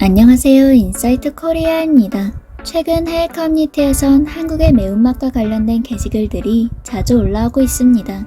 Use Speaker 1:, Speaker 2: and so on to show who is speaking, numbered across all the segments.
Speaker 1: 안녕하세요. 인사이트 코리아입니다. 최근 해외 커뮤니티에선 한국의 매운맛과 관련된 게시글들이 자주 올라오고 있습니다.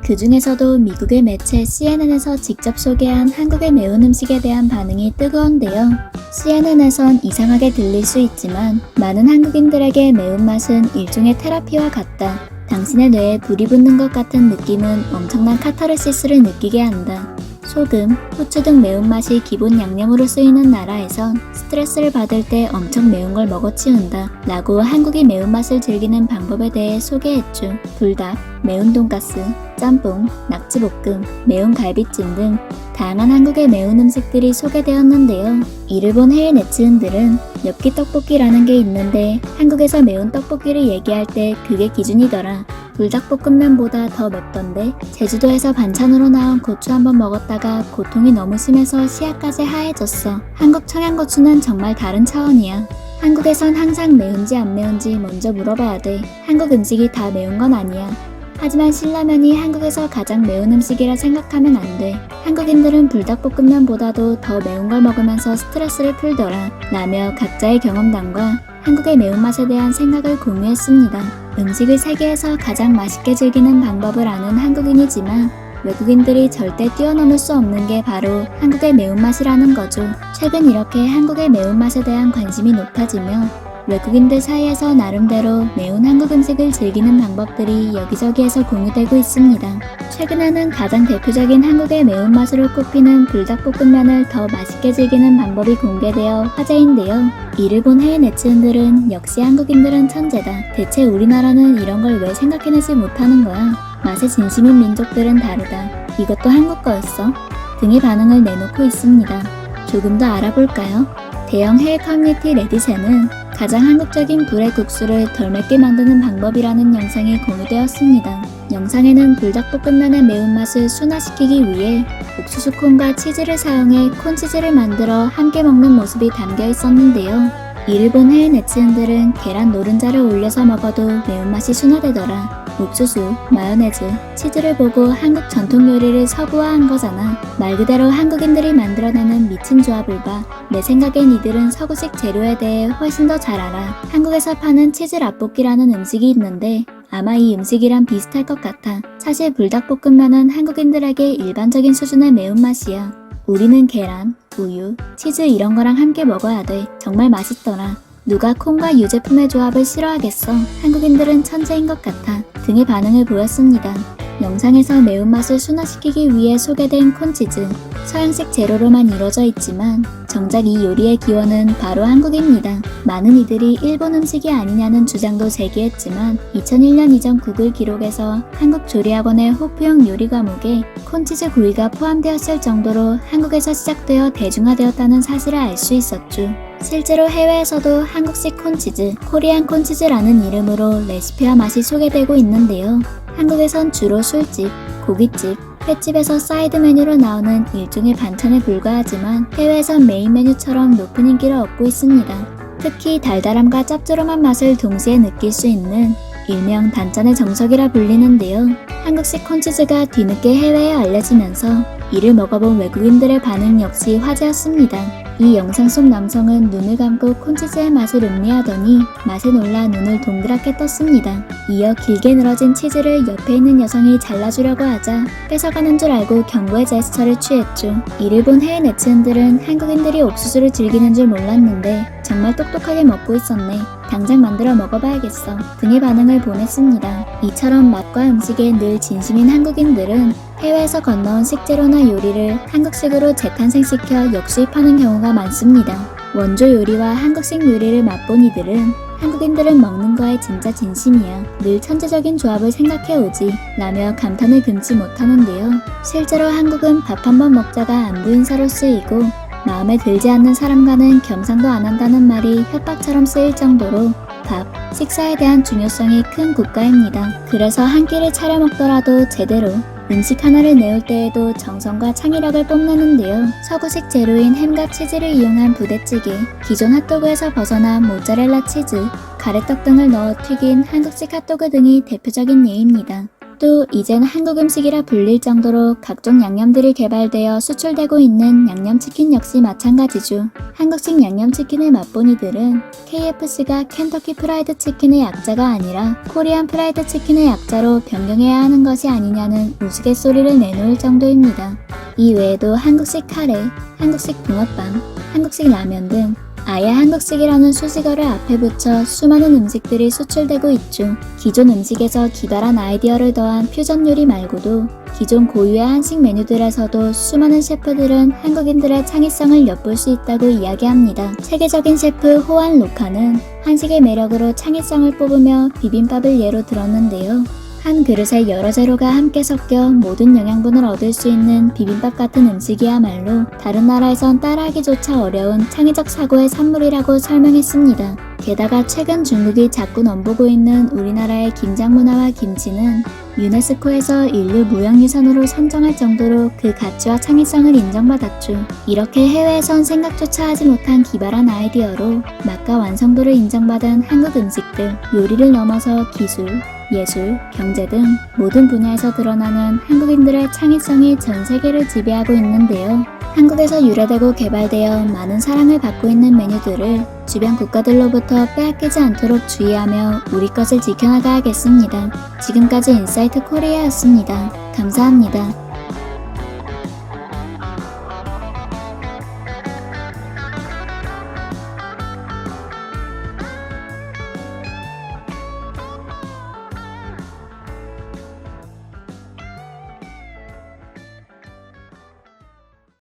Speaker 1: 그 중에서도 미국의 매체 CNN에서 직접 소개한 한국의 매운 음식에 대한 반응이 뜨거운데요. CNN에선 이상하게 들릴 수 있지만 많은 한국인들에게 매운맛은 일종의 테라피와 같다. 당신의 뇌에 불이 붙는 것 같은 느낌은 엄청난 카타르시스를 느끼게 한다. 소금, 후추 등 매운맛이 기본 양념으로 쓰이는 나라에선 스트레스를 받을 때 엄청 매운 걸 먹어치운다 라고 한국이 매운맛을 즐기는 방법에 대해 소개했죠. 불닭, 매운 돈가스, 짬뽕, 낙지볶음, 매운 갈비찜 등 다양한 한국의 매운 음식들이 소개되었는데요. 이를 본 해외 네티즌들은 엽기 떡볶이라는 게 있는데 한국에서 매운 떡볶이를 얘기할 때 그게 기준이더라. 불닭볶음면보다 더 맵던데 제주도에서 반찬으로 나온 고추 한번 먹었다가 고통이 너무 심해서 시야까지 하얘졌어. 한국 청양고추는 정말 다른 차원이야. 한국에선 항상 매운지 안 매운지 먼저 물어봐야 돼. 한국 음식이 다 매운 건 아니야. 하지만 신라면이 한국에서 가장 매운 음식이라 생각하면 안 돼. 한국인들은 불닭볶음면보다도 더 매운 걸 먹으면서 스트레스를 풀더라 라며 각자의 경험담과 한국의 매운맛에 대한 생각을 공유했습니다. 음식을 세계에서 가장 맛있게 즐기는 방법을 아는 한국인이지만 외국인들이 절대 뛰어넘을 수 없는 게 바로 한국의 매운맛이라는 거죠. 최근 이렇게 한국의 매운맛에 대한 관심이 높아지며 외국인들 사이에서 나름대로 매운 한국 음식을 즐기는 방법들이 여기저기에서 공유되고 있습니다. 최근에는 가장 대표적인 한국의 매운맛으로 꼽히는 불닭볶음면을 더 맛있게 즐기는 방법이 공개되어 화제인데요. 이를 본 해외 네티즌들은 역시 한국인들은 천재다. 대체 우리나라는 이런 걸 왜 생각해내지 못하는 거야? 맛에 진심인 민족들은 다르다. 이것도 한국 거였어? 등의 반응을 내놓고 있습니다. 조금 더 알아볼까요? 대형 해외 커뮤니티 레딧에는 가장 한국적인 불의 국수를 덜 맵게 만드는 방법이라는 영상이 공유되었습니다. 영상에는 불닭볶음면의 매운맛을 순화시키기 위해 옥수수 콘과 치즈를 사용해 콘치즈를 만들어 함께 먹는 모습이 담겨 있었는데요. 이를 본 해외 네티즌들은 계란 노른자를 올려서 먹어도 매운맛이 순화되더라. 옥수수, 마요네즈, 치즈를 보고 한국 전통 요리를 서구화한 거잖아. 말 그대로 한국인들이 만들어내는 미친 조합을 봐. 내 생각엔 이들은 서구식 재료에 대해 훨씬 더 잘 알아. 한국에서 파는 치즈 라볶이라는 음식이 있는데 아마 이 음식이랑 비슷할 것 같아. 사실 불닭볶음면은 한국인들에게 일반적인 수준의 매운맛이야. 우리는 계란, 우유, 치즈 이런 거랑 함께 먹어야 돼. 정말 맛있더라. 누가 콩과 유제품의 조합을 싫어하겠어. 한국인들은 천재인 것 같아. 등의 반응을 보였습니다. 영상에서 매운맛을 순화시키기 위해 소개된 콘치즈. 서양식 재료로만 이루어져 있지만 정작 이 요리의 기원은 바로 한국입니다. 많은 이들이 일본 음식이 아니냐는 주장도 제기했지만 2001년 이전 구글 기록에서 한국조리학원의 호프형 요리 과목에 콘치즈 구이가 포함되었을 정도로 한국에서 시작되어 대중화되었다는 사실을 알 수 있었죠. 실제로 해외에서도 한국식 콘치즈, 코리안 콘치즈라는 이름으로 레시피와 맛이 소개되고 있는데요. 한국에선 주로 술집, 고깃집, 횟집에서 사이드 메뉴로 나오는 일종의 반찬에 불과하지만 해외에선 메인 메뉴처럼 높은 인기를 얻고 있습니다. 특히 달달함과 짭조름한 맛을 동시에 느낄 수 있는 일명 단짠의 정석이라 불리는데요. 한국식 콘치즈가 뒤늦게 해외에 알려지면서 이를 먹어본 외국인들의 반응 역시 화제였습니다. 이 영상 속 남성은 눈을 감고 콘치즈의 맛을 음미하더니 맛에 놀라 눈을 동그랗게 떴습니다. 이어 길게 늘어진 치즈를 옆에 있는 여성이 잘라주려고 하자 뺏어가는 줄 알고 경고의 제스처를 취했죠. 이를 본 해외 네티즌들은 한국인들이 옥수수를 즐기는 줄 몰랐는데 정말 똑똑하게 먹고 있었네. 당장 만들어 먹어봐야겠어. 등의 반응을 보냈습니다. 이처럼 맛과 음식에 늘 진심인 한국인들은 해외에서 건너온 식재료나 요리를 한국식으로 재탄생시켜 역수입하는 경우가 많습니다. 원조 요리와 한국식 요리를 맛본 이들은 한국인들은 먹는 거에 진짜 진심이야. 늘 천재적인 조합을 생각해오지 라며 감탄을 금치 못하는데요. 실제로 한국은 밥 한 번 먹자가 안부인사로 쓰이고 마음에 들지 않는 사람과는 겸상도 안 한다는 말이 협박처럼 쓰일 정도로 밥, 식사에 대한 중요성이 큰 국가입니다. 그래서 한 끼를 차려 먹더라도 제대로 음식 하나를 내올 때에도 정성과 창의력을 뽐내는데요. 서구식 재료인 햄과 치즈를 이용한 부대찌개, 기존 핫도그에서 벗어난 모짜렐라 치즈, 가래떡 등을 넣어 튀긴 한국식 핫도그 등이 대표적인 예입니다. 또 이젠 한국 음식이라 불릴 정도로 각종 양념들이 개발되어 수출되고 있는 양념치킨 역시 마찬가지죠. 한국식 양념치킨을 맛본 이들은 KFC가 켄터키 프라이드 치킨의 약자가 아니라 코리안 프라이드 치킨의 약자로 변경해야 하는 것이 아니냐는 우스갯소리를 내놓을 정도입니다. 이 외에도 한국식 카레, 한국식 붕어빵, 한국식 라면 등 아예 한국식이라는 수식어를 앞에 붙여 수많은 음식들이 수출되고 있죠. 기존 음식에서 기발한 아이디어를 더한 퓨전 요리 말고도 기존 고유의 한식 메뉴들에서도 수많은 셰프들은 한국인들의 창의성을 엿볼 수 있다고 이야기합니다. 세계적인 셰프 호안 로카는 한식의 매력으로 창의성을 뽑으며 비빔밥을 예로 들었는데요. 한 그릇에 여러 재료가 함께 섞여 모든 영양분을 얻을 수 있는 비빔밥 같은 음식이야말로 다른 나라에선 따라하기조차 어려운 창의적 사고의 산물이라고 설명했습니다. 게다가 최근 중국이 자꾸 넘보고 있는 우리나라의 김장 문화와 김치는 유네스코에서 인류 무형유산으로 선정할 정도로 그 가치와 창의성을 인정받았죠. 이렇게 해외에선 생각조차 하지 못한 기발한 아이디어로 맛과 완성도를 인정받은 한국 음식들, 요리를 넘어서 기술, 예술, 경제 등 모든 분야에서 드러나는 한국인들의 창의성이 전 세계를 지배하고 있는데요. 한국에서 유래되고 개발되어 많은 사랑을 받고 있는 메뉴들을 주변 국가들로부터 빼앗기지 않도록 주의하며 우리 것을 지켜나가야겠습니다. 지금까지 인사이트 코리아였습니다. 감사합니다.